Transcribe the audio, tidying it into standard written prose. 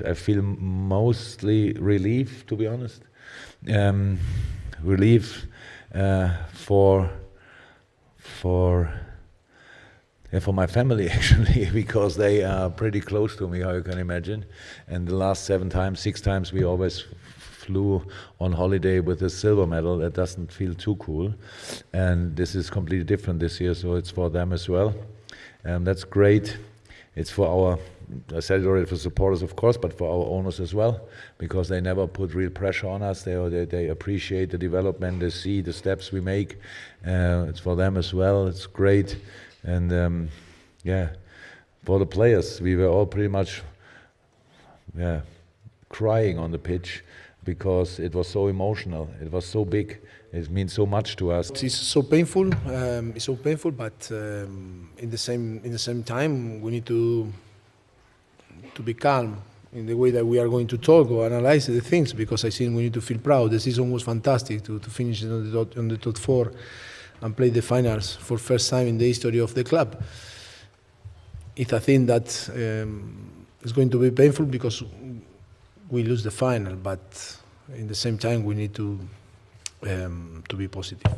I feel mostly relief, to be honest. Relief for my family actually, because they are pretty close to me, how you can imagine. And the last 6 times we always flew on holiday with a silver medal. That doesn't feel too cool. And this is completely different this year, so it's for them as well. That's great. It's for our, I said it already, for supporters of course, but for our owners as well, because they never put real pressure on us. They appreciate the development, they see the steps we make. It's for them as well. It's great. And yeah, for the players, we were all pretty much crying on the pitch because it was so emotional. It was so big. It means so much to us. It's so painful. It's so painful, but in the same time, we need to be calm in the way that we are going to talk or analyze the things. Because I think we need to feel proud. The season was fantastic to finish on the top 4 and play the finals for first time in the history of the club. It's a thing that is going to be painful because we lose the final, but in the same time we need to be positive.